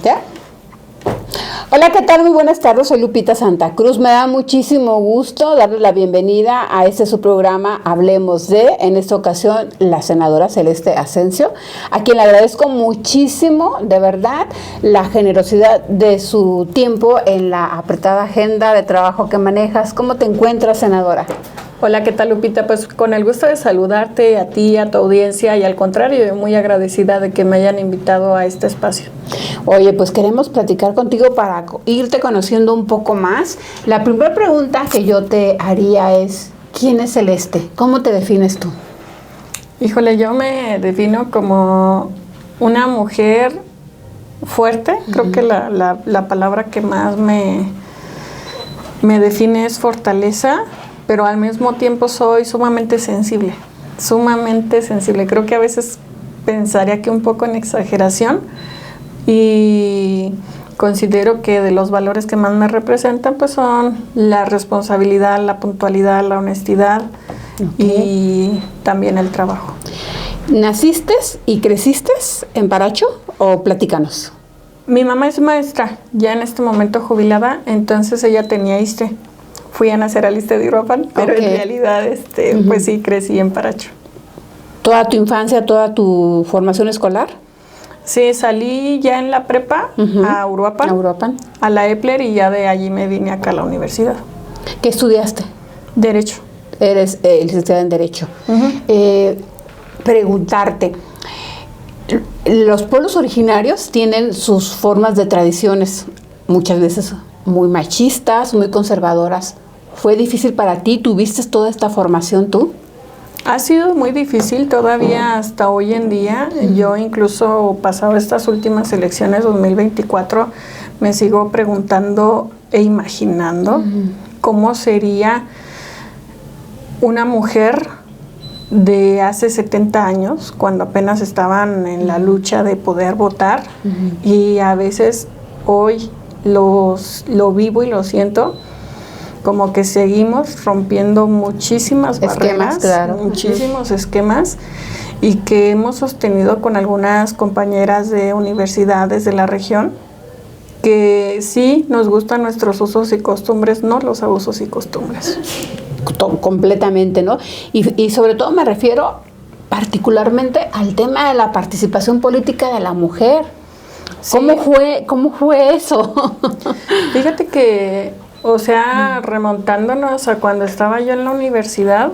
¿Ya? Hola, ¿qué tal? Muy buenas tardes, soy Lupita Santa Cruz. Me da muchísimo gusto darles la bienvenida a su programa Hablemos de, en esta ocasión, la senadora Celeste Asensio, a quien le agradezco muchísimo, de verdad, la generosidad de su tiempo en la apretada agenda de trabajo que manejas. ¿Cómo te encuentras, senadora? Hola, ¿qué tal, Lupita? Pues con el gusto de saludarte a ti, a tu audiencia, y al contrario, muy agradecida de que me hayan invitado a este espacio. Oye, pues queremos platicar contigo para irte conociendo un poco más. La primera pregunta que yo te haría es, ¿quién es Celeste? ¿Cómo te defines tú? Híjole, yo me defino como una mujer fuerte. Creo que la palabra que más me define es fortaleza, pero al mismo tiempo soy sumamente sensible. Creo que a veces pensaría que un poco en exageración, y considero que de los valores que más me representan pues son la responsabilidad, la puntualidad, la honestidad, y también el trabajo. ¿Naciste y creciste en Paracho o platícanos? Mi mamá es maestra, ya en este momento jubilada, entonces ella tenía ISSSTE. Fui a nacer al ISSSTE de Uruapan, pero en realidad pues sí crecí en Paracho. ¿Toda tu infancia, toda tu formación escolar? Sí, salí ya en la prepa a Uruapan, a la Epler, y ya de allí me vine acá a la universidad. ¿Qué estudiaste? Derecho. Eres licenciada en Derecho. Preguntarte, los pueblos originarios tienen sus formas de tradiciones, muchas veces muy machistas, muy conservadoras. ¿Fue difícil para ti? ¿Tuviste toda esta formación tú? Ha sido muy difícil todavía hasta hoy en día. Yo incluso pasado estas últimas elecciones 2024 me sigo preguntando e imaginando cómo sería una mujer de hace 70 años, cuando apenas estaban en la lucha de poder votar, y a veces hoy lo vivo y lo siento, como que seguimos rompiendo muchísimas barreras, claro. Muchísimos esquemas, y que hemos sostenido con algunas compañeras de universidades de la región, que sí nos gustan nuestros usos y costumbres, no los abusos y costumbres. Completamente, ¿no? Y sobre todo me refiero particularmente al tema de la participación política de la mujer. Sí. ¿Cómo fue eso? Fíjate que, o sea, remontándonos a cuando estaba yo en la universidad,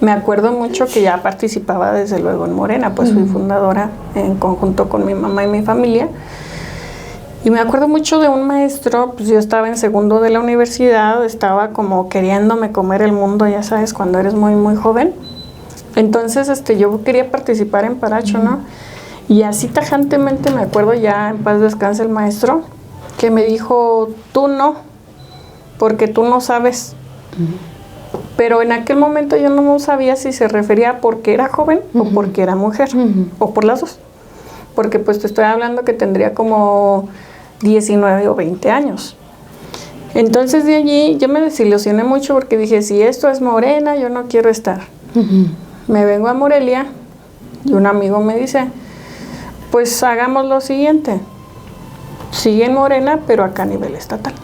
me acuerdo mucho que ya participaba desde luego en Morena, pues fui fundadora en conjunto con mi mamá y mi familia. Y me acuerdo mucho de un maestro, pues yo estaba en segundo de la universidad, estaba como queriéndome comer el mundo, ya sabes, cuando eres muy, muy joven. Entonces, yo quería participar en Paracho, ¿no? Y así tajantemente me acuerdo, ya en paz descanse el maestro, que me dijo, tú no, porque tú no sabes. Pero en aquel momento yo no sabía si se refería a porque era joven o porque era mujer, o por las dos. Porque pues te estoy hablando que tendría como 19 o 20 años. Entonces de allí yo me desilusioné mucho, porque dije, si esto es Morena, yo no quiero estar. Me vengo a Morelia y un amigo me dice, pues hagamos lo siguiente, sigue en Morena, pero acá a nivel estatal.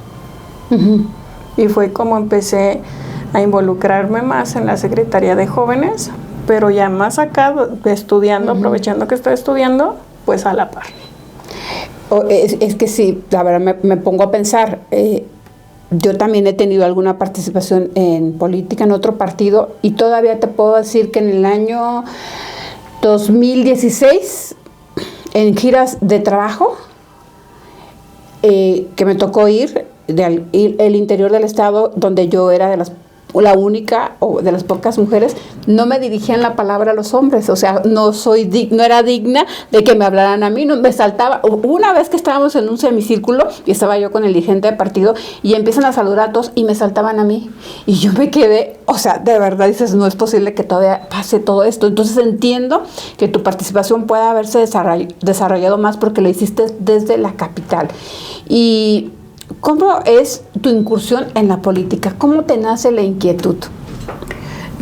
Y fue como empecé a involucrarme más en la Secretaría de Jóvenes, pero ya más acá, estudiando, aprovechando que estoy estudiando, pues a la par. Es que sí, la verdad me pongo a pensar, yo también he tenido alguna participación en política en otro partido, y todavía te puedo decir que en el año 2016, en giras de trabajo, que me tocó ir el interior del estado, donde yo era la única o de las pocas mujeres, no me dirigían la palabra a los hombres, o sea, no era digna de que me hablaran a mí, no me saltaba. Una vez que estábamos en un semicírculo y estaba yo con el dirigente de partido y empiezan a saludar a todos y me saltaban a mí, y yo me quedé, o sea, de verdad dices, no es posible que todavía pase todo esto. Entonces entiendo que tu participación pueda haberse desarrollado más porque lo hiciste desde la capital. Y ¿cómo es tu incursión en la política? ¿Cómo te nace la inquietud?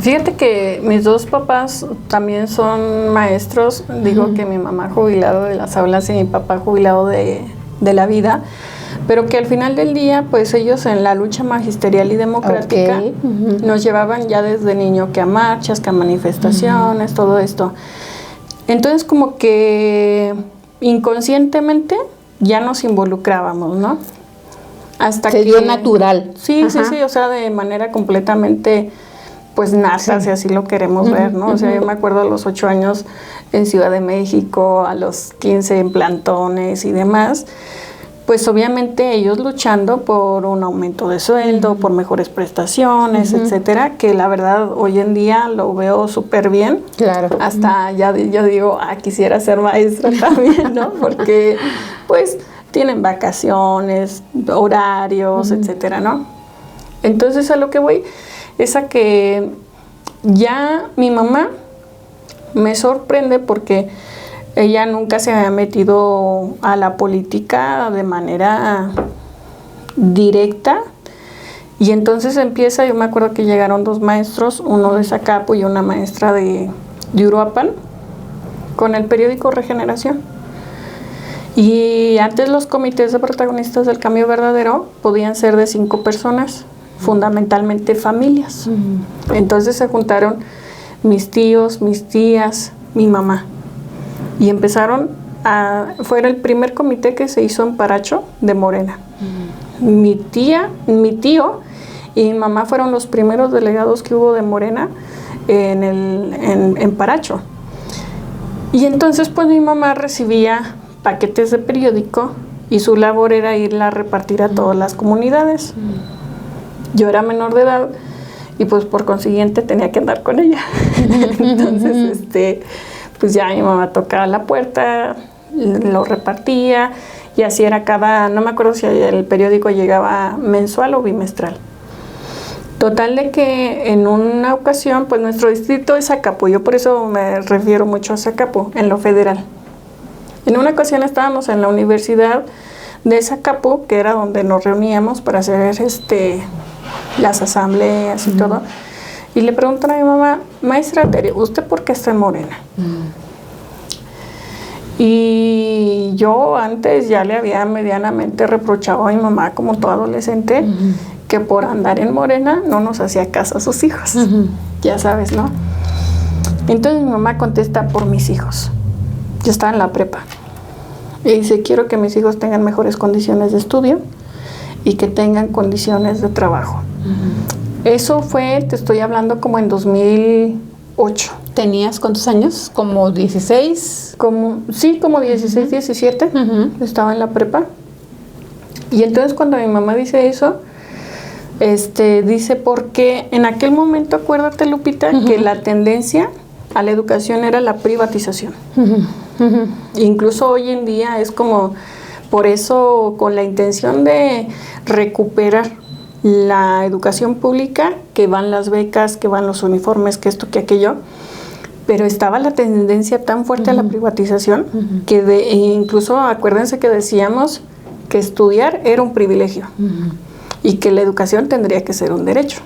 Fíjate que mis dos papás también son maestros. Digo que mi mamá jubilado de las aulas y mi papá jubilado de la vida, pero que al final del día, pues ellos en la lucha magisterial y democrática nos llevaban ya desde niño que a marchas, que a manifestaciones, todo esto. Entonces como que inconscientemente ya nos involucrábamos, ¿no? Hasta se dio natural. Sí, sí, o sea, de manera completamente pues nata, si así lo queremos ver, ¿no? O sea, yo me acuerdo a los 8 años en Ciudad de México, a los 15 en plantones y demás, pues obviamente ellos luchando por un aumento de sueldo, por mejores prestaciones, etcétera, que la verdad hoy en día lo veo súper bien. Claro. Hasta ya yo digo, quisiera ser maestra también, ¿no? Porque pues tienen vacaciones, horarios, etcétera, ¿no? Entonces a lo que voy es a que ya mi mamá me sorprende porque ella nunca se había metido a la política de manera directa y entonces empieza, yo me acuerdo que llegaron 2 maestros, uno de Zacapu y una maestra de Uruapan, con el periódico Regeneración. Y antes los comités de protagonistas del cambio verdadero podían ser de 5 personas, fundamentalmente familias. Entonces se juntaron mis tíos, mis tías, mi mamá. Y empezaron fue el primer comité que se hizo en Paracho de Morena. Mi tío y mi mamá fueron los primeros delegados que hubo de Morena en Paracho. Y entonces pues mi mamá recibía paquetes de periódico y su labor era irla a repartir a todas las comunidades. Yo era menor de edad y pues por consiguiente tenía que andar con ella. Entonces, pues ya mi mamá tocaba la puerta, lo repartía y así era no me acuerdo si el periódico llegaba mensual o bimestral. Total de que en una ocasión, pues nuestro distrito es Zacapu, yo por eso me refiero mucho a Zacapu, en lo federal. En una ocasión estábamos en la universidad de Zacapu, que era donde nos reuníamos para hacer las asambleas y todo. Y le preguntan a mi mamá, maestra Tere, ¿usted por qué está en Morena? Y yo antes ya le había medianamente reprochado a mi mamá, como toda adolescente, que por andar en Morena no nos hacía caso a sus hijos. Ya sabes, ¿no? Entonces mi mamá contesta, por mis hijos. Yo estaba en la prepa. Y dice, quiero que mis hijos tengan mejores condiciones de estudio y que tengan condiciones de trabajo. Eso fue, te estoy hablando como en 2008. ¿Tenías cuántos años? ¿Como 16? Como 16, 17. Estaba en la prepa. Y entonces cuando mi mamá dice eso, dice porque en aquel momento, acuérdate Lupita, que la tendencia a la educación era la privatización. Incluso hoy en día es como, por eso con la intención de recuperar la educación pública, que van las becas, que van los uniformes, que esto, que aquello, pero estaba la tendencia tan fuerte a la privatización que incluso acuérdense que decíamos que estudiar era un privilegio y que la educación tendría que ser un derecho.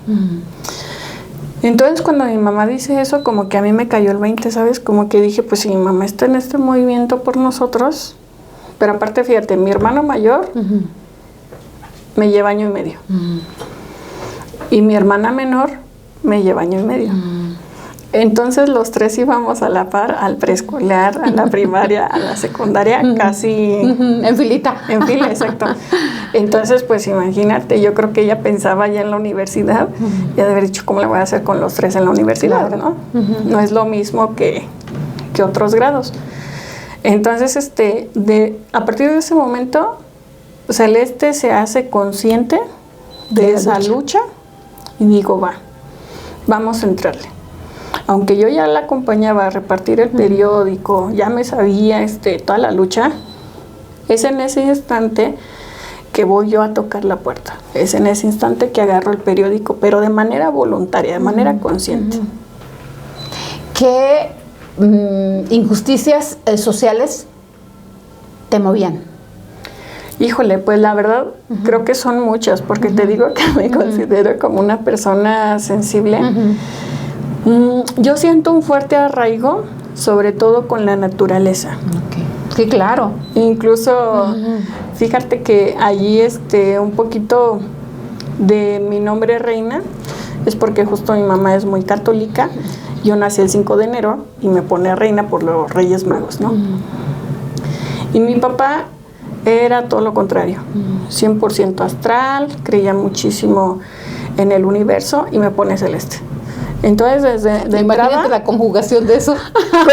Entonces cuando mi mamá dice eso, como que a mí me cayó el 20, ¿sabes? Como que dije, pues si mi mamá está en este movimiento por nosotros, pero aparte fíjate, mi hermano mayor me lleva 1 año y medio. Y mi hermana menor me lleva 1 año y medio. Entonces los 3 íbamos a la par al preescolar, a la primaria, a la secundaria, casi... En filita. En fila, exacto. Entonces, pues imagínate, yo creo que ella pensaba ya en la universidad y ha de haber dicho, ¿cómo le voy a hacer con los 3 en la universidad? Claro. ¿No? No es lo mismo que otros grados. Entonces, a partir de ese momento, Celeste se hace consciente de esa lucha y digo, vamos a entrarle. Aunque yo ya la acompañaba a repartir el periódico, ya me sabía toda la lucha, es en ese instante que voy yo a tocar la puerta. Es en ese instante que agarro el periódico, pero de manera voluntaria, de manera consciente. ¿Qué injusticias sociales te movían? Híjole, pues la verdad creo que son muchas, porque te digo que me considero como una persona sensible. Yo siento un fuerte arraigo, sobre todo con la naturaleza. Okay. Sí, claro. Incluso, fíjate que allí un poquito de mi nombre Reina es porque justo mi mamá es muy católica. Yo nací el 5 de enero y me pone Reina por los Reyes Magos, ¿no? Y mi papá era todo lo contrario, 100% astral, creía muchísimo en el universo y me pone Celeste. Entonces, de entrada, la conjugación de eso.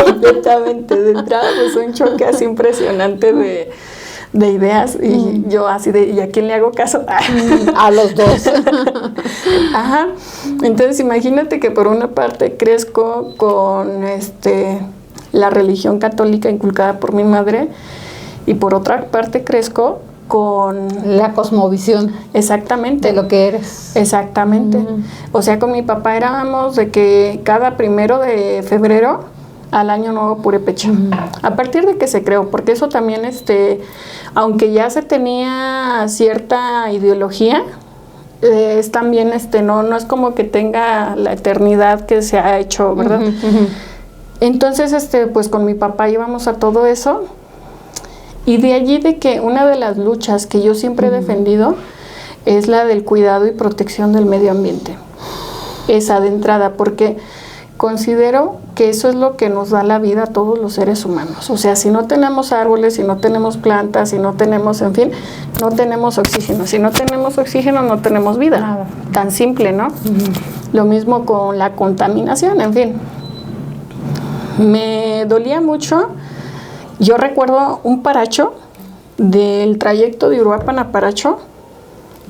completamente, de entrada, pues un choque así impresionante de ideas y yo así de, ¿y a quién le hago caso? A los dos. Ajá. Entonces, imagínate que por una parte crezco con la religión católica inculcada por mi madre y por otra parte crezco con la cosmovisión. Exactamente. De lo que eres. Exactamente. O sea, con mi papá éramos de que cada 1 de febrero al año nuevo purépecha. A partir de que se creó, porque eso también, aunque ya se tenía cierta ideología, es también, no es como que tenga la eternidad que se ha hecho, ¿verdad? Entonces, pues con mi papá íbamos a todo eso. Y de allí de que una de las luchas que yo siempre he defendido es la del cuidado y protección del medio ambiente. Esa de entrada, porque considero que eso es lo que nos da la vida a todos los seres humanos. O sea, si no tenemos árboles, si no tenemos plantas, si no tenemos, en fin, no tenemos oxígeno. Si no tenemos oxígeno, no tenemos vida. Nada. Tan simple, ¿no? Lo mismo con la contaminación, en fin. Me dolía mucho. Yo recuerdo un paracho del trayecto de Uruapan a Paracho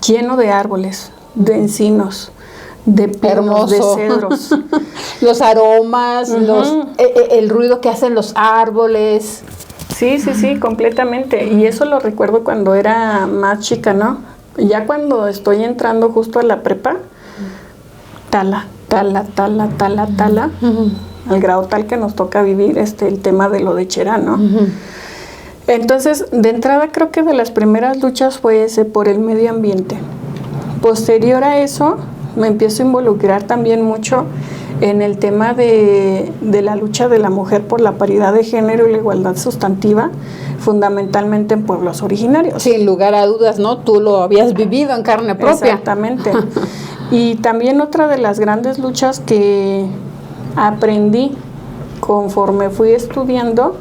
lleno de árboles, de encinos, de pinos, de cedros. Los aromas, el ruido que hacen los árboles. Sí, completamente. Y eso lo recuerdo cuando era más chica, ¿no? Ya cuando estoy entrando justo a la prepa, tala. Al grado tal que nos toca vivir el tema de lo de Cherá, ¿no? Entonces, de entrada creo que de las primeras luchas fue ese por el medio ambiente. Posterior a eso, me empiezo a involucrar también mucho en el tema de la lucha de la mujer por la paridad de género y la igualdad sustantiva, fundamentalmente en pueblos originarios. Sin lugar a dudas, ¿no? Tú lo habías vivido en carne propia. Exactamente. Y también otra de las grandes luchas que aprendí conforme fui estudiando,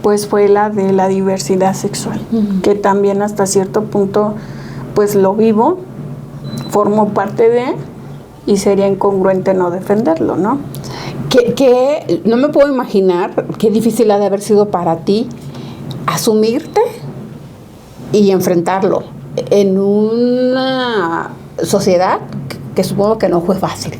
pues fue la de la diversidad sexual, que también hasta cierto punto pues lo vivo, formo parte de, y sería incongruente no defenderlo, ¿no? Que no me puedo imaginar qué difícil ha de haber sido para ti asumirte y enfrentarlo en una sociedad que supongo que no fue fácil.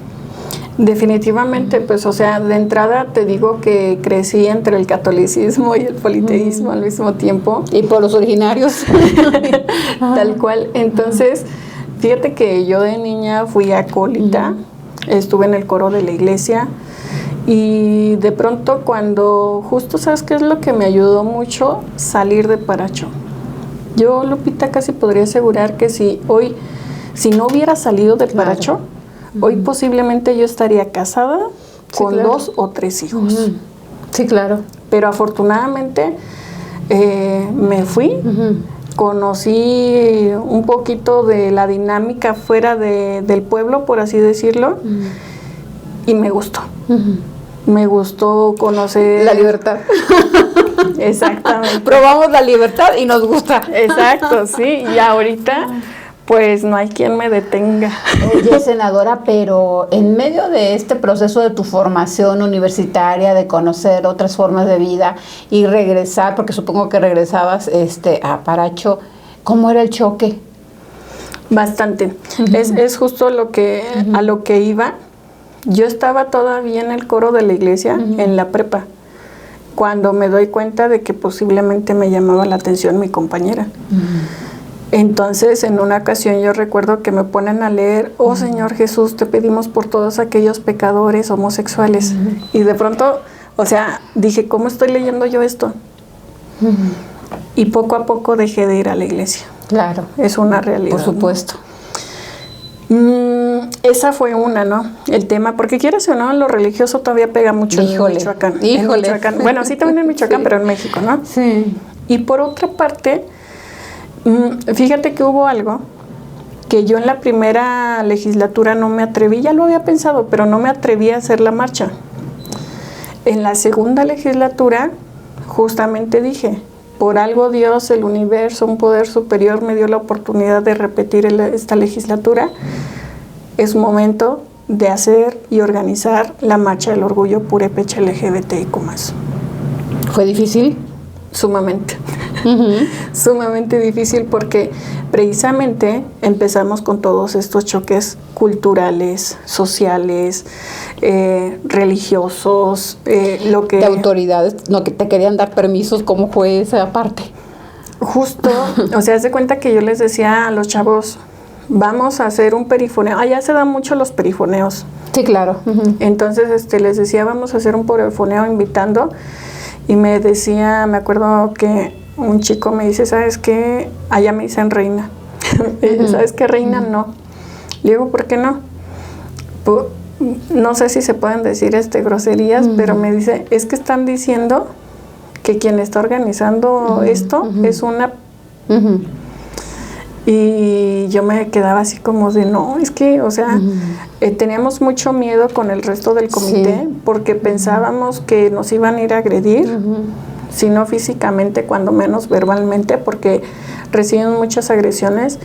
Definitivamente, pues, o sea, de entrada te digo que crecí entre el catolicismo y el politeísmo al mismo tiempo. Y por los originarios. Tal cual. Entonces, fíjate que yo de niña fui acólita, estuve en el coro de la iglesia y de pronto cuando, justo, ¿sabes qué es lo que me ayudó mucho? Salir de Paracho. Yo, Lupita, casi podría asegurar que si no hubiera salido de Paracho, hoy posiblemente yo estaría casada con 2 o 3 hijos. Sí, claro. Pero afortunadamente me fui, conocí un poquito de la dinámica fuera del pueblo, por así decirlo, y me gustó. Me gustó conocer... La libertad. Exactamente. Probamos la libertad y nos gusta. Exacto, sí. Y ahorita... pues no hay quien me detenga. Oye, senadora, pero en medio de este proceso de tu formación universitaria, de conocer otras formas de vida y regresar, porque supongo que regresabas a Paracho, ¿cómo era el choque? Bastante. Es justo a lo que iba. Yo estaba todavía en el coro de la iglesia, en la prepa, cuando me doy cuenta de que posiblemente me llamaba la atención mi compañera. Entonces, en una ocasión yo recuerdo que me ponen a leer, oh Señor Jesús, te pedimos por todos aquellos pecadores homosexuales. Y de pronto, o sea, dije, ¿cómo estoy leyendo yo esto? Y poco a poco dejé de ir a la iglesia. Claro. Es una realidad. Por supuesto. esa fue una, ¿no? El tema, porque quieras o no, lo religioso todavía pega mucho en Michoacán. En Michoacán. Bueno, sí también en Michoacán, sí, pero en México, ¿no? Sí. Y por otra parte, fíjate que hubo algo que yo en la primera legislatura no me atreví, ya lo había pensado, pero no me atreví a hacer la marcha. En la segunda legislatura, justamente dije, por algo Dios, el universo, un poder superior me dio la oportunidad de repetir esta legislatura. Es momento de hacer y organizar la Marcha del Orgullo Purépecha LGBTIQ+. ¿Fue difícil? Sumamente. Sumamente difícil porque precisamente empezamos con todos estos choques culturales, sociales, religiosos, lo que... De autoridades, no, que te querían dar permisos, ¿cómo fue esa parte? Justo, o sea, haz de cuenta que yo les decía a los chavos, vamos a hacer un perifoneo. Allá se dan mucho los perifoneos. Sí, claro. Entonces les decía, vamos a hacer un perifoneo invitando. Y me decía, me acuerdo que un chico me dice, ¿sabes qué? Allá me dicen reina. ¿Sabes qué, reina? No. Le digo, ¿por qué no? Pues, no sé si se pueden decir groserías, pero me dice, es que están diciendo que quien está organizando esto es una... Y yo me quedaba así como de, no, es que, o sea, teníamos mucho miedo con el resto del comité, porque pensábamos que nos iban a ir a agredir, si no físicamente, cuando menos verbalmente, porque reciben muchas agresiones.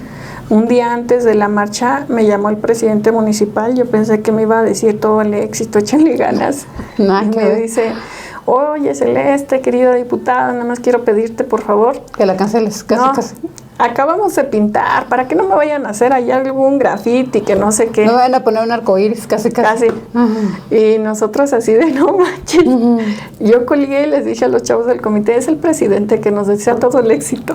Un día antes de la marcha me llamó el presidente municipal, yo pensé que me iba a decir todo el éxito, échenle ganas. Y me dice, oye Celeste, querida diputada, nada más quiero pedirte por favor que la canceles, casi. Acabamos de pintar, para que no me vayan a hacer allá algún grafiti, que no sé qué. No vayan a poner un arcoíris, casi. Y nosotros así de no manches. Yo colgué y les dije a los chavos del comité, es el presidente que nos desea todo el éxito.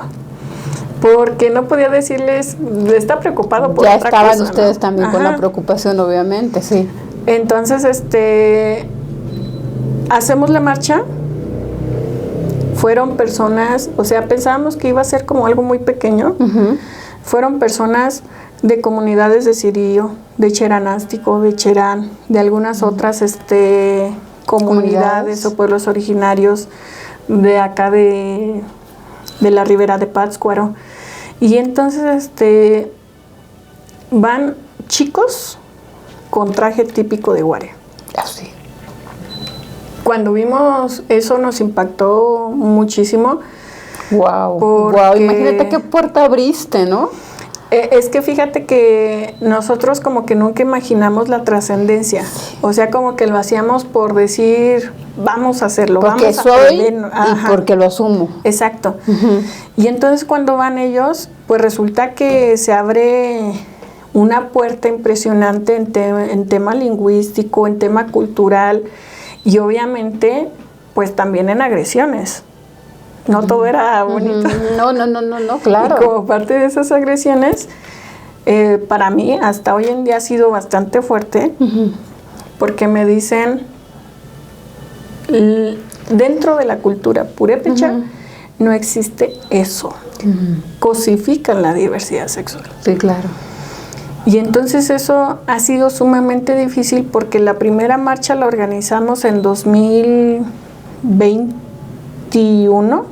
Porque no podía decirles, está preocupado por ya otra estaban cosa, ustedes, ¿no? También con la preocupación, obviamente, sí. Entonces, hacemos la marcha. Fueron personas, o sea, pensábamos que iba a ser como algo muy pequeño. Fueron personas de comunidades de Cirío, de Cheranástico, de Cherán, de algunas otras comunidades o pueblos originarios de acá de la Ribera de Pátzcuaro. Y entonces van chicos con traje típico de Guare. Así. Cuando vimos eso nos impactó muchísimo. Wow, imagínate qué puerta abriste, ¿no? Es que fíjate que nosotros como que nunca imaginamos la trascendencia. O sea, como que lo hacíamos por decir, vamos a hacerlo, porque vamos a soy y porque lo asumo. Exacto. Y entonces cuando van ellos, pues resulta que se abre una puerta impresionante en tema lingüístico, en tema cultural. Y obviamente, pues también en agresiones. No todo era bonito. No, claro. Y como parte de esas agresiones, para mí hasta hoy en día ha sido bastante fuerte, porque me dicen, dentro de la cultura purépecha no existe eso. Cosifican la diversidad sexual. Sí, claro. Y entonces eso ha sido sumamente difícil porque la primera marcha la organizamos en 2021,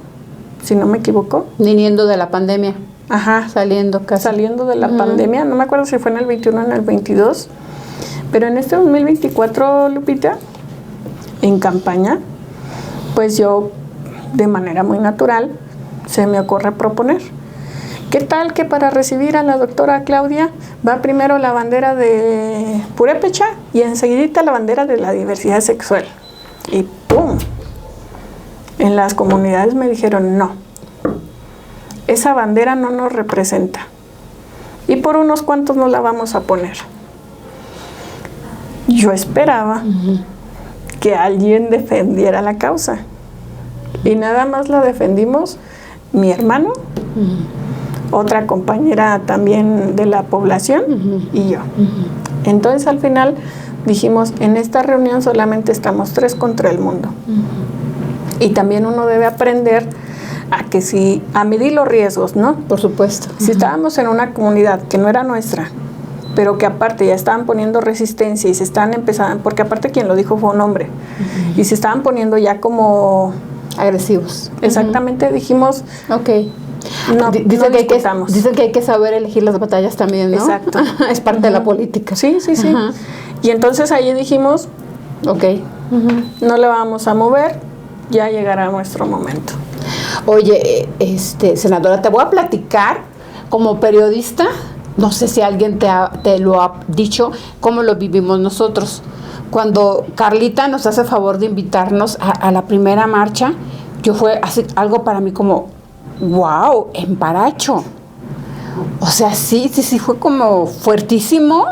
si no me equivoco. Viniendo de la pandemia. Ajá. Saliendo casi. Saliendo de la pandemia, no me acuerdo si fue en el 21 o en el 22, pero en este 2024, Lupita, en campaña, pues yo, de manera muy natural, se me ocurre proponer. ¿Qué tal que para recibir a la doctora Claudia va primero la bandera de Purépecha y enseguidita la bandera de la diversidad sexual? Y ¡pum! En las comunidades me dijeron, no, esa bandera no nos representa. Y por unos cuantos no la vamos a poner. Yo esperaba que alguien defendiera la causa. Y nada más la defendimos mi hermano, otra compañera también de la población y yo. Entonces al final dijimos, en esta reunión solamente estamos 3 contra el mundo. Y también uno debe aprender a medir los riesgos, ¿no? Por supuesto. Si estábamos en una comunidad que no era nuestra, pero que aparte ya estaban poniendo resistencia y se estaban empezando, porque aparte quien lo dijo fue un hombre, y se estaban poniendo ya como agresivos. Exactamente, dijimos, Ok. no, Dicen, no dicen que hay que saber elegir las batallas también, ¿no? Exacto. Es parte de la política. Sí. Ajá. Y entonces ahí dijimos, Ok. no le vamos a mover, ya llegará nuestro momento. Oye, senadora, te voy a platicar como periodista, no sé si alguien te lo ha dicho, cómo lo vivimos nosotros. Cuando Carlita nos hace favor de invitarnos a la primera marcha, fue así, algo para mí como, wow, embaracho. O sea, sí, fue como fuertísimo,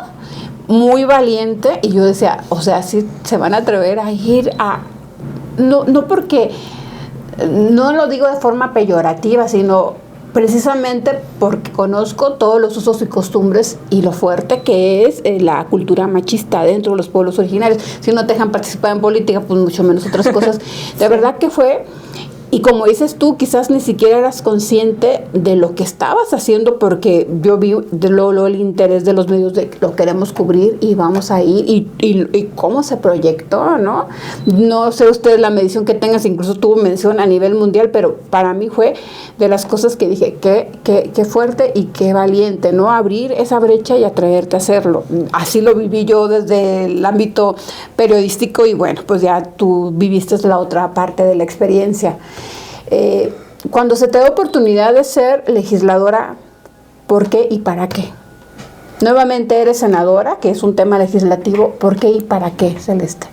muy valiente, y yo decía, o sea, sí se van a atrever a ir a... No porque, no lo digo de forma peyorativa, sino precisamente porque conozco todos los usos y costumbres y lo fuerte que es la cultura machista dentro de los pueblos originarios. Si no te dejan participar en política, pues mucho menos otras cosas. De verdad que fue... Y como dices tú, quizás ni siquiera eras consciente de lo que estabas haciendo, porque yo vi el interés de los medios de lo queremos cubrir y vamos a ir, y cómo se proyectó, ¿no? No sé ustedes la medición que tengas, incluso tuvo mención a nivel mundial, pero para mí fue de las cosas que dije, qué fuerte y qué valiente, ¿no? Abrir esa brecha y atreverte a hacerlo. Así lo viví yo desde el ámbito periodístico, y bueno, pues ya tú viviste la otra parte de la experiencia. Cuando se te da oportunidad de ser legisladora, ¿por qué y para qué? Nuevamente eres senadora, que es un tema legislativo, ¿por qué y para qué, Celeste?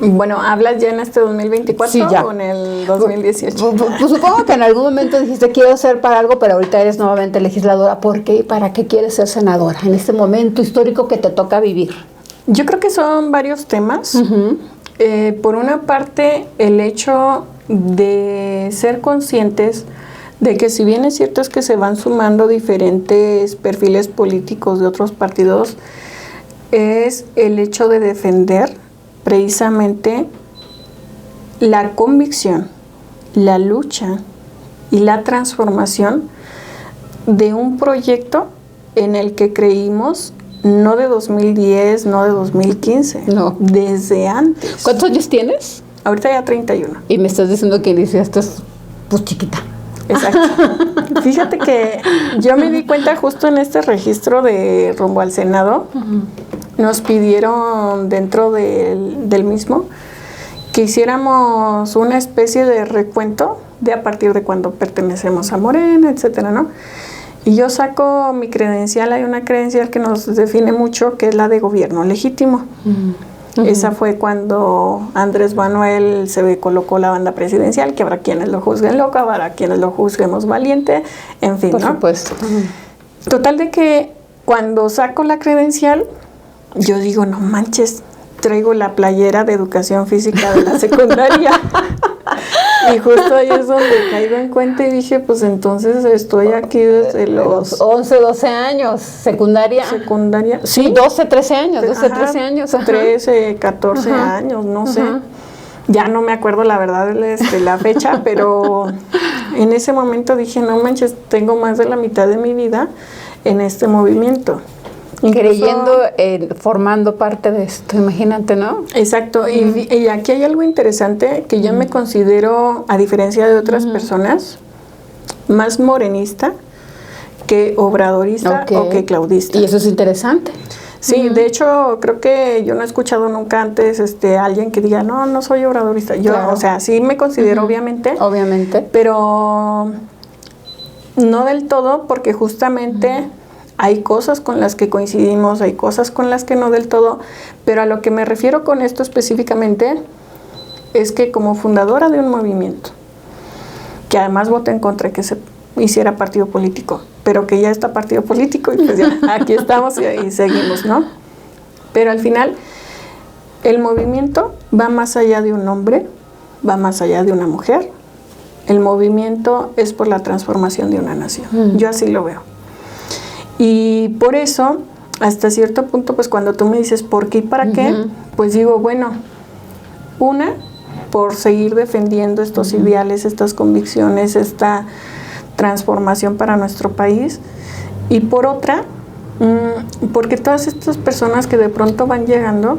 Bueno, ¿hablas ya en este 2024 sí, ya. o en el 2018? Pues supongo que en algún momento dijiste quiero ser para algo, pero ahorita eres nuevamente legisladora. ¿Por qué y para qué quieres ser senadora en este momento histórico que te toca vivir? Yo creo que son varios temas. Por una parte, el hecho de ser conscientes de que, si bien es cierto es que se van sumando diferentes perfiles políticos de otros partidos, es el hecho de defender precisamente la convicción, la lucha y la transformación de un proyecto en el que creímos, no de 2010, no de 2015, no, desde antes. ¿Cuántos años tienes? Ahorita ya 31. Y me estás diciendo que iniciaste pues chiquita. Exacto. Fíjate que yo me di cuenta justo en este registro de rumbo al Senado, nos pidieron dentro del mismo que hiciéramos una especie de recuento de a partir de cuando pertenecemos a Morena, etcétera, ¿no? Y yo saco mi credencial, hay una credencial que nos define mucho, que es la de gobierno legítimo. Esa fue cuando Andrés Manuel se colocó la banda presidencial, que habrá quienes lo juzguen loco, habrá quienes lo juzguemos valiente, en fin, Por ¿no? supuesto. Total de que cuando saco la credencial, yo digo, no manches, traigo la playera de educación física de la secundaria. Y justo ahí es donde caigo en cuenta y dije, pues entonces estoy aquí desde los 11, 12 años, secundaria. Sí, 12, 13 años, 12, 13 años. 13, 14 años, no sé. Ya no me acuerdo la verdad la fecha, pero en ese momento dije, no manches, tengo más de la mitad de mi vida en este movimiento. Creyendo, formando parte de esto, imagínate, ¿no? Exacto, y aquí hay algo interesante que yo me considero, a diferencia de otras personas, más morenista que obradorista o que claudista. Y eso es interesante. Sí, de hecho, creo que yo no he escuchado nunca antes alguien que diga, no soy obradorista. Yo, claro. O sea, sí me considero, obviamente. Pero no del todo, porque justamente hay cosas con las que coincidimos, hay cosas con las que no del todo, pero a lo que me refiero con esto específicamente es que como fundadora de un movimiento, que además voté en contra de que se hiciera partido político, pero que ya está partido político y pues ya aquí estamos y seguimos, ¿no? Pero al final el movimiento va más allá de un hombre, va más allá de una mujer. El movimiento es por la transformación de una nación. Yo así lo veo. Y por eso, hasta cierto punto, pues cuando tú me dices ¿por qué y para qué? Pues digo, bueno, una, por seguir defendiendo estos ideales, estas convicciones, esta transformación para nuestro país. Y por otra, Porque todas estas personas que de pronto van llegando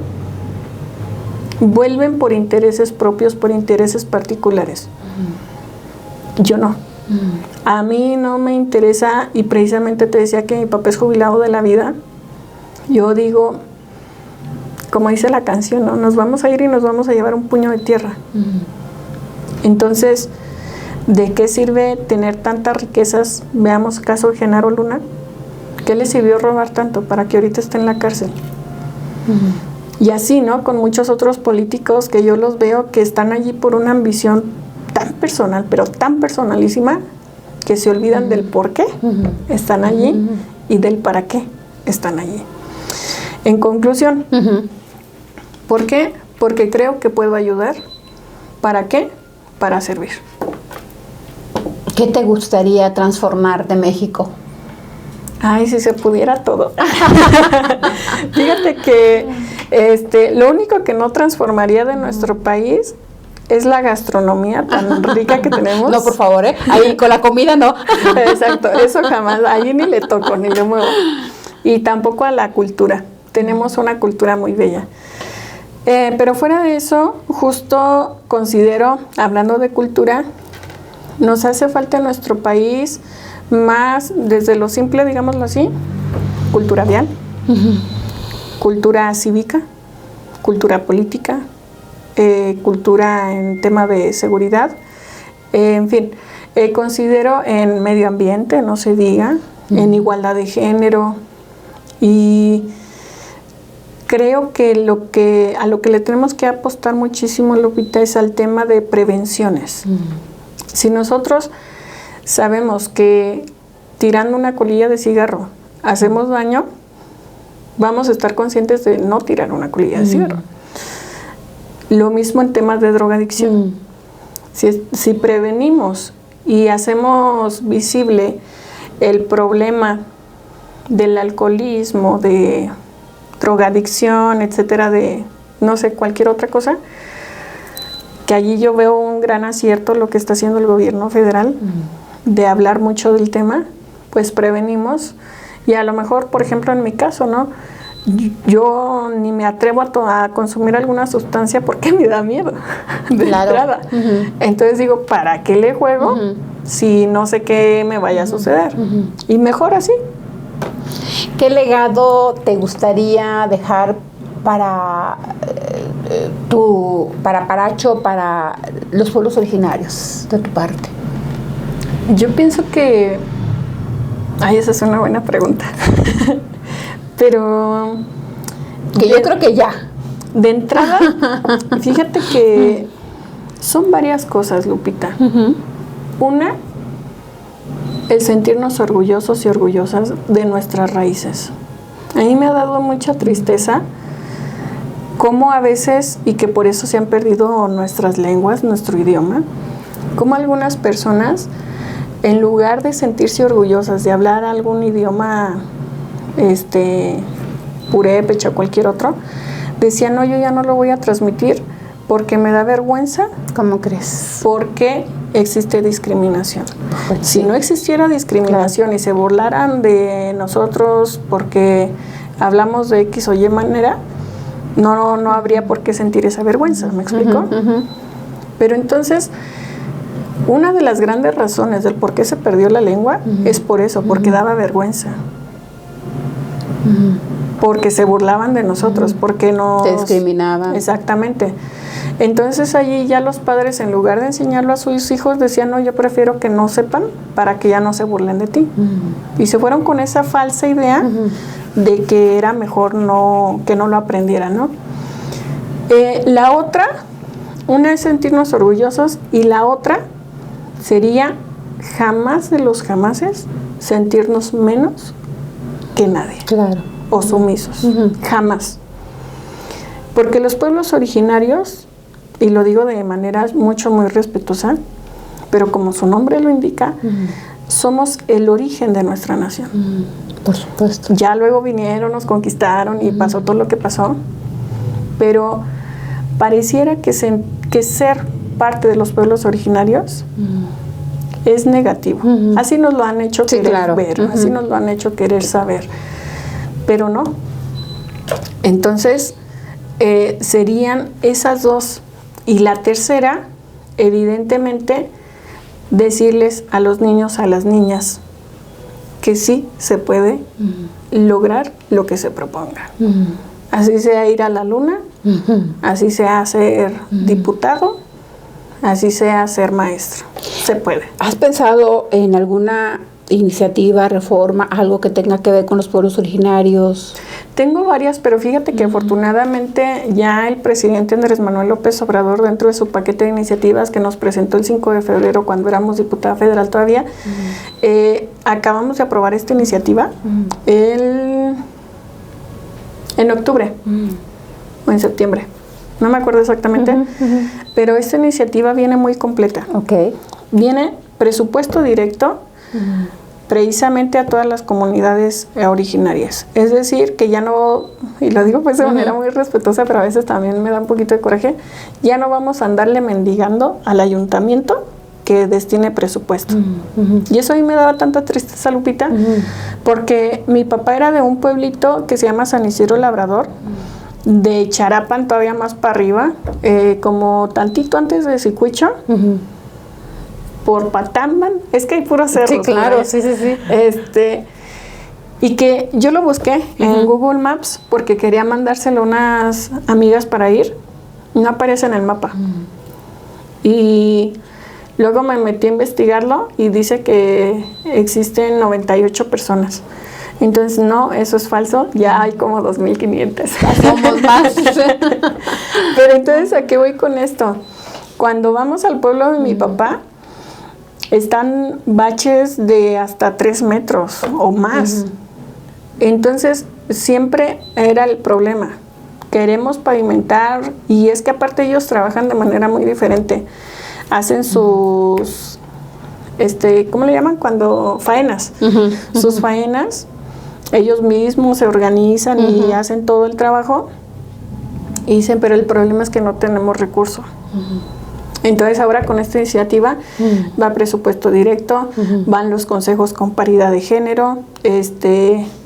vuelven por intereses propios, por intereses particulares. Yo no. A mí no me interesa, y precisamente te decía que mi papá es jubilado de la vida. Yo digo, como dice la canción, ¿no? Nos vamos a ir y nos vamos a llevar un puño de tierra. Entonces, ¿de qué sirve tener tantas riquezas? Veamos caso de Genaro Luna. ¿Qué le sirvió robar tanto para que ahorita esté en la cárcel? Y así, ¿no? Con muchos otros políticos que yo los veo que están allí por una ambición tan personal, pero tan personalísima, que se olvidan del por qué están allí y del para qué están allí. En conclusión, ¿por qué? Porque creo que puedo ayudar. ¿Para qué? Para servir. ¿Qué te gustaría transformar de México? Ay, si se pudiera todo. Fíjate que lo único que no transformaría de nuestro país es la gastronomía tan rica que tenemos. No, por favor, ahí con la comida no. Exacto, eso jamás, allí ni le toco, ni le muevo. Y tampoco a la cultura. Tenemos una cultura muy bella. Pero fuera de eso, justo considero, hablando de cultura, nos hace falta en nuestro país más, desde lo simple, digámoslo así, cultura vial, cultura cívica, cultura política, cultura en tema de seguridad, en fin, considero en medio ambiente, no se diga, en igualdad de género, y creo que a lo que le tenemos que apostar muchísimo, Lupita, es al tema de prevenciones. Si nosotros sabemos que tirando una colilla de cigarro hacemos daño, vamos a estar conscientes de no tirar una colilla de cigarro. Lo mismo en temas de drogadicción. Si prevenimos y hacemos visible el problema del alcoholismo, de drogadicción, etcétera, de no sé, cualquier otra cosa, que allí yo veo un gran acierto lo que está haciendo el gobierno federal, de hablar mucho del tema, pues prevenimos. Y a lo mejor, por ejemplo, en mi caso, ¿no? Yo ni me atrevo a consumir alguna sustancia porque me da miedo de entrada. Entonces digo, ¿para qué le juego si no sé qué me vaya a suceder? Y mejor así. ¿Qué legado te gustaría dejar para para Paracho, para los pueblos originarios de tu parte? Yo pienso que... Ay, esa es una buena pregunta. Pero... Que yo creo que ya. De entrada, fíjate que son varias cosas, Lupita. Una, el sentirnos orgullosos y orgullosas de nuestras raíces. A mí me ha dado mucha tristeza cómo a veces, y que por eso se han perdido nuestras lenguas, nuestro idioma, cómo algunas personas, en lugar de sentirse orgullosas de hablar algún idioma, purépecha o cualquier otro, decían, no, yo ya no lo voy a transmitir porque me da vergüenza. ¿Cómo crees? Porque existe discriminación. Pues si no existiera discriminación y se burlaran de nosotros porque hablamos de X o Y manera, no habría por qué sentir esa vergüenza, ¿me explico? Pero entonces, una de las grandes razones del por qué se perdió la lengua es por eso, porque daba vergüenza. Porque se burlaban de nosotros, porque nos... Te discriminaban. Exactamente. Entonces allí ya los padres, en lugar de enseñarlo a sus hijos, decían, no, yo prefiero que no sepan para que ya no se burlen de ti. Y se fueron con esa falsa idea de que era mejor que no lo aprendieran, ¿no? La otra, una es sentirnos orgullosos, y la otra sería jamás de los jamases sentirnos menos que nadie. Claro. O sumisos. Jamás. Porque los pueblos originarios, y lo digo de manera muy respetuosa, pero como su nombre lo indica, somos el origen de nuestra nación. Por supuesto. Ya luego vinieron, nos conquistaron y pasó todo lo que pasó, pero pareciera que ser parte de los pueblos originarios es negativo. Así nos lo han hecho querer ver, así nos lo han hecho querer saber. pero no. Entonces, serían esas dos. Y la tercera, evidentemente, decirles a los niños, a las niñas, que sí se puede lograr lo que se proponga. Así sea ir a la luna, así sea ser diputado, así sea ser maestro. Se puede. ¿Has pensado en alguna iniciativa, reforma, algo que tenga que ver con los pueblos originarios? Tengo varias, pero fíjate que afortunadamente ya el presidente Andrés Manuel López Obrador, dentro de su paquete de iniciativas que nos presentó el 5 de febrero cuando éramos diputada federal todavía, acabamos de aprobar esta iniciativa en octubre o en septiembre. No me acuerdo exactamente, pero esta iniciativa viene muy completa. Okay. Viene presupuesto directo precisamente a todas las comunidades originarias. Es decir, que ya no, y lo digo pues de manera muy respetuosa, pero a veces también me da un poquito de coraje, ya no vamos a andarle mendigando al ayuntamiento que destine presupuesto. Y eso a mí me daba tanta tristeza, Lupita, porque mi papá era de un pueblito que se llama San Isidro Labrador, de Charapan todavía más para arriba, como tantito antes de Zicuicho, por Patamban, es que hay puros cerros. Sí, claro, ¿verdad? sí. Y que yo lo busqué en Google Maps porque quería mandárselo a unas amigas para ir, no aparece en el mapa. Y luego me metí a investigarlo y dice que existen 98 personas. Entonces, no, eso es falso, ya hay como 2,500. Somos más. Pero entonces, ¿a qué voy con esto? Cuando vamos al pueblo de mi papá, están baches de hasta 3 metros o más. Entonces, siempre era el problema. Queremos pavimentar, y es que aparte ellos trabajan de manera muy diferente. Hacen sus, ¿cómo le llaman? Cuando faenas. Sus faenas, ellos mismos se organizan y hacen todo el trabajo. Y dicen, pero el problema es que no tenemos recursos. Entonces ahora con esta iniciativa va presupuesto directo, van los consejos con paridad de género,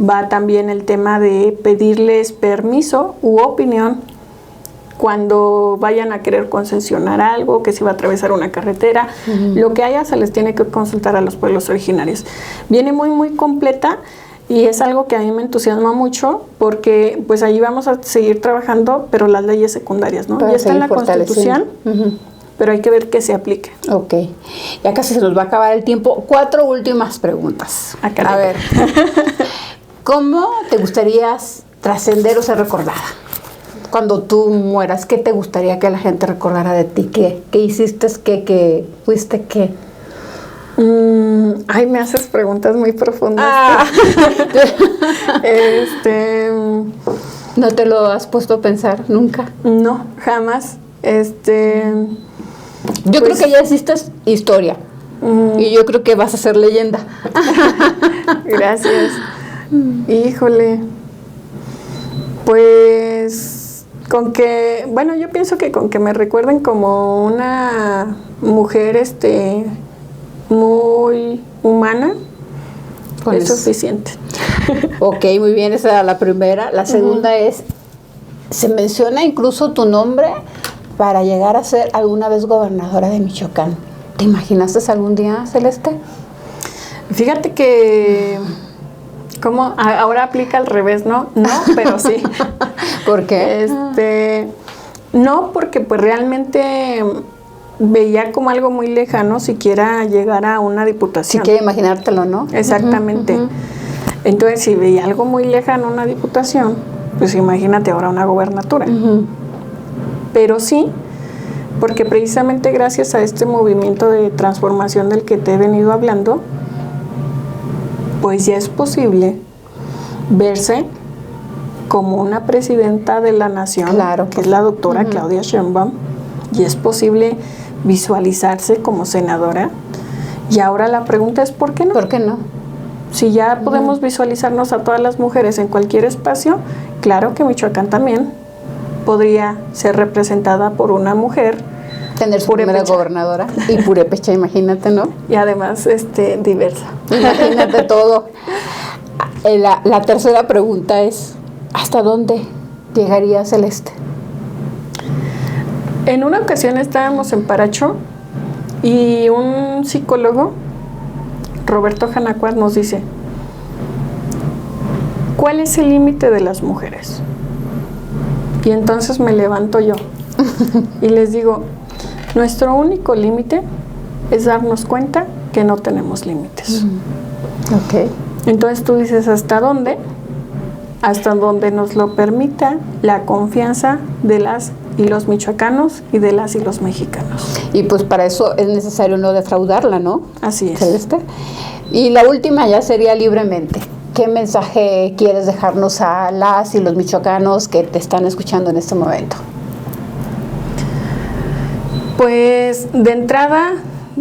va también el tema de pedirles permiso u opinión cuando vayan a querer concesionar algo, que se va a atravesar una carretera, lo que haya se les tiene que consultar a los pueblos originarios. Viene muy muy completa y es algo que a mí me entusiasma mucho porque pues allí vamos a seguir trabajando, pero las leyes secundarias, ¿no? Ya está en la Constitución. Pero hay que ver que se aplique. Ok. Ya casi se nos va a acabar el tiempo. 4 últimas preguntas. A ver. ¿Cómo te gustaría trascender o ser recordada? Cuando tú mueras, ¿qué te gustaría que la gente recordara de ti? ¿Qué hiciste? ¿Qué fuiste? ¿Qué? Ay, me haces preguntas muy profundas. ¿No te lo has puesto a pensar nunca? No, jamás. Yo creo que ya hiciste historia y yo creo que vas a ser leyenda. Gracias. Híjole. Pues con que, bueno, yo pienso que con que me recuerden como una mujer muy humana es suficiente. Ok, muy bien, esa era la primera. La segunda es, se menciona incluso tu nombre para llegar a ser alguna vez gobernadora de Michoacán. ¿Te imaginaste algún día, Celeste? Fíjate que como ahora aplica al revés, ¿no? No, pero sí. ¿Por qué? No, porque pues realmente veía como algo muy lejano siquiera llegar a una diputación. Si quieres imaginártelo, ¿no? Exactamente. Entonces, si veía algo muy lejano una diputación, pues imagínate ahora una gobernatura. Pero sí, porque precisamente gracias a este movimiento de transformación del que te he venido hablando, pues ya es posible verse como una presidenta de la nación, claro, que es la doctora Claudia Sheinbaum, y es posible visualizarse como senadora. Y ahora la pregunta es, ¿por qué no? ¿Por qué no? Si ya podemos visualizarnos a todas las mujeres en cualquier espacio, claro que Michoacán también podría ser representada por una mujer. Tener su primera gobernadora y purépecha, imagínate, ¿no? Y además diversa. Imagínate todo. La tercera pregunta es, ¿hasta dónde llegaría Celeste? En una ocasión estábamos en Paracho y un psicólogo, Roberto Janacuas, nos dice, ¿cuál es el límite de las mujeres? Y entonces me levanto yo y les digo, nuestro único límite es darnos cuenta que no tenemos límites. Ok. Entonces tú dices, ¿hasta dónde? Hasta donde nos lo permita la confianza de las y los michoacanos y de las y los mexicanos. Y pues para eso es necesario no defraudarla, ¿no? Así es. Celeste. Y la última ya sería libremente. ¿Qué mensaje quieres dejarnos a las y los michoacanos que te están escuchando en este momento? Pues de entrada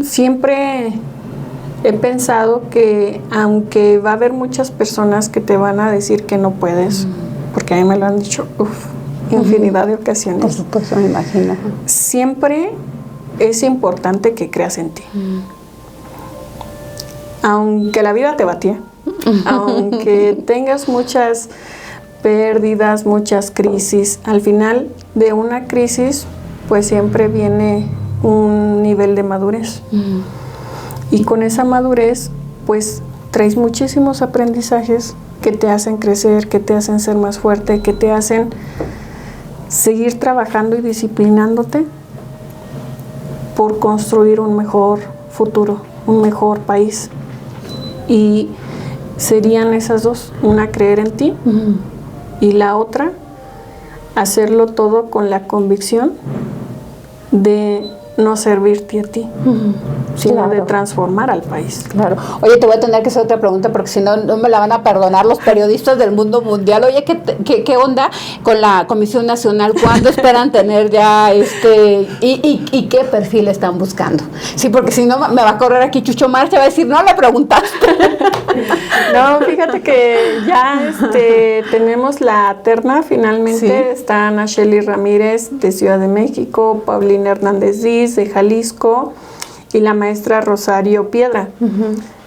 siempre he pensado que aunque va a haber muchas personas que te van a decir que no puedes, porque a mí me lo han dicho infinidad de ocasiones. Por supuesto, me imagino. Siempre es importante que creas en ti. Aunque la vida te batía, aunque tengas muchas pérdidas, muchas crisis, al final de una crisis pues siempre viene un nivel de madurez. Y con esa madurez pues traes muchísimos aprendizajes que te hacen crecer, que te hacen ser más fuerte, que te hacen seguir trabajando y disciplinándote por construir un mejor futuro, un mejor país. Y serían esas dos, una creer en ti y la otra hacerlo todo con la convicción de no servirte a ti, sino Claro. de transformar al país. Claro. Oye, te voy a tener que hacer otra pregunta porque si no, no me la van a perdonar los periodistas del mundo mundial. Oye, ¿qué onda con la Comisión Nacional? ¿Cuándo esperan tener ya y qué perfil están buscando? Sí, porque si no me va a correr aquí Chucho Marcha, va a decir, no le preguntaste. No, fíjate que ya tenemos la terna finalmente. Sí. Está Ana Shelly Ramírez de Ciudad de México, Paulina Hernández Díaz de Jalisco y la maestra Rosario Piedra.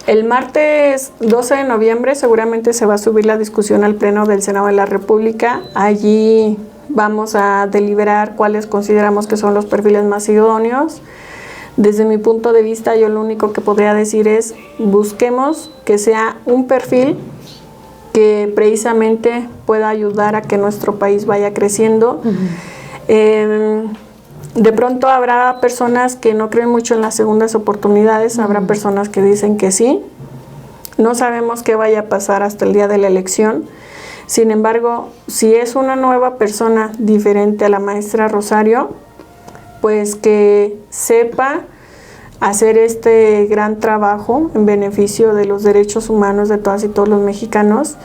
El martes 12 de noviembre seguramente se va a subir la discusión al Pleno del Senado de la República. Allí vamos a deliberar cuáles consideramos que son los perfiles más idóneos. Desde mi punto de vista, yo lo único que podría decir es busquemos que sea un perfil que precisamente pueda ayudar a que nuestro país vaya creciendo. De pronto habrá personas que no creen mucho en las segundas oportunidades, habrá personas que dicen que sí. No sabemos qué vaya a pasar hasta el día de la elección. Sin embargo, si es una nueva persona diferente a la maestra Rosario, pues que sepa hacer este gran trabajo en beneficio de los derechos humanos de todas y todos los mexicanos.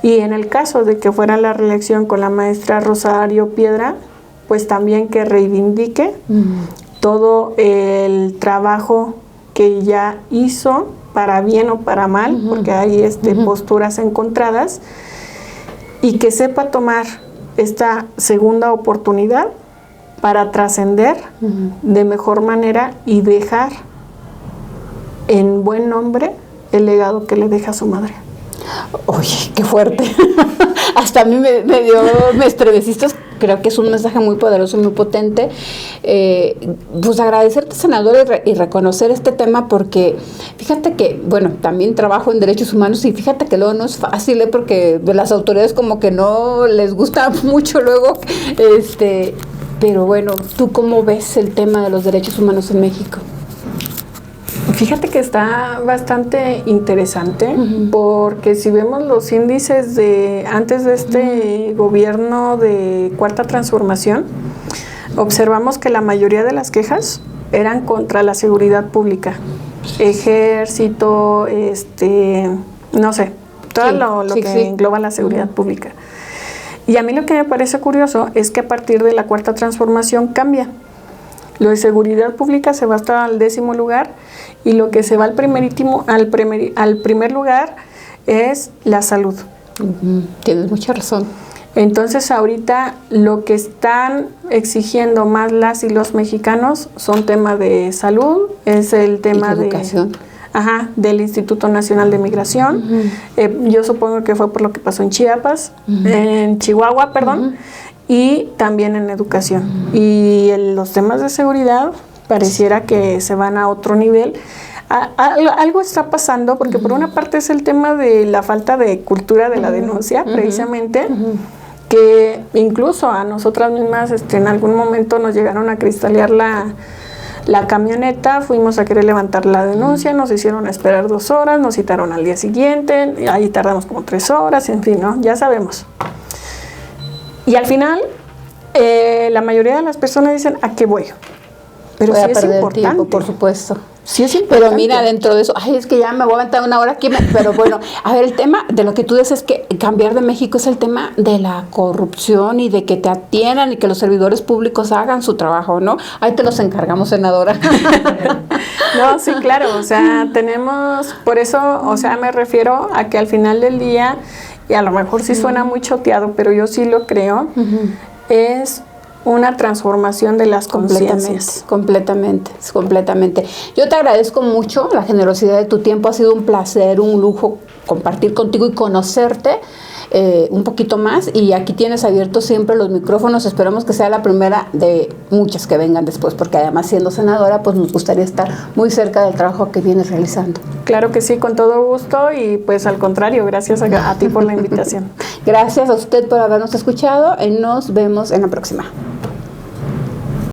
Y en el caso de que fuera la reelección con la maestra Rosario Piedra, pues también que reivindique todo el trabajo que ya hizo, para bien o para mal, porque hay posturas encontradas, y que sepa tomar esta segunda oportunidad para trascender de mejor manera y dejar en buen nombre el legado que le deja a su madre. Oye, qué fuerte. Hasta a mí me estremeciste. Creo que es un mensaje muy poderoso y muy potente. Pues agradecerte, senadora, y reconocer este tema porque fíjate que, bueno, también trabajo en derechos humanos y fíjate que luego no es fácil, porque de las autoridades como que no les gusta mucho luego, pero bueno, ¿tú cómo ves el tema de los derechos humanos en México? Fíjate que está bastante interesante porque si vemos los índices de antes de este gobierno de Cuarta Transformación, observamos que la mayoría de las quejas eran contra la seguridad pública, ejército, no sé, todo lo que engloba la seguridad pública. Y a mí lo que me parece curioso es que a partir de la Cuarta Transformación cambia. Lo de seguridad pública se va hasta al 10º lugar y lo que se va al primer lugar es la salud. Tienes mucha razón. Entonces ahorita lo que están exigiendo más las y los mexicanos son temas de salud, es el tema de educación. Ajá, del Instituto Nacional de Migración. Yo supongo que fue por lo que pasó en Chiapas, en Chihuahua, perdón, y también en educación. Y los temas de seguridad pareciera que se van a otro nivel. Algo está pasando, porque por una parte es el tema de la falta de cultura de la denuncia, precisamente, que incluso a nosotras mismas en algún momento nos llegaron a cristalear la camioneta, fuimos a querer levantar la denuncia, nos hicieron esperar 2 horas, nos citaron al día siguiente, y ahí tardamos como 3 horas, en fin, ¿no? Ya sabemos. Y al final, la mayoría de las personas dicen, ¿a qué voy? Pero voy sí a es perder importante. tiempo, por supuesto. Sí es importante. Pero mira, dentro de eso, ay, es que ya me voy a aventar una hora aquí, pero bueno, a ver, el tema de lo que tú dices es que cambiar de México es el tema de la corrupción y de que te atiendan y que los servidores públicos hagan su trabajo, ¿no? Ahí te los encargamos, senadora. No, sí, claro, o sea, tenemos, por eso, o sea, me refiero a que al final del día, y a lo mejor sí suena muy choteado, pero yo sí lo creo, es una transformación de las conciencias. Completamente. Yo te agradezco mucho la generosidad de tu tiempo, ha sido un placer, un lujo compartir contigo y conocerte un poquito más, y aquí tienes abiertos siempre los micrófonos. Esperamos que sea la primera de muchas que vengan después, porque además, siendo senadora, pues nos gustaría estar muy cerca del trabajo que vienes realizando. Claro que sí, con todo gusto, y pues al contrario, gracias a ti por la invitación. Gracias a usted por habernos escuchado y nos vemos en la próxima.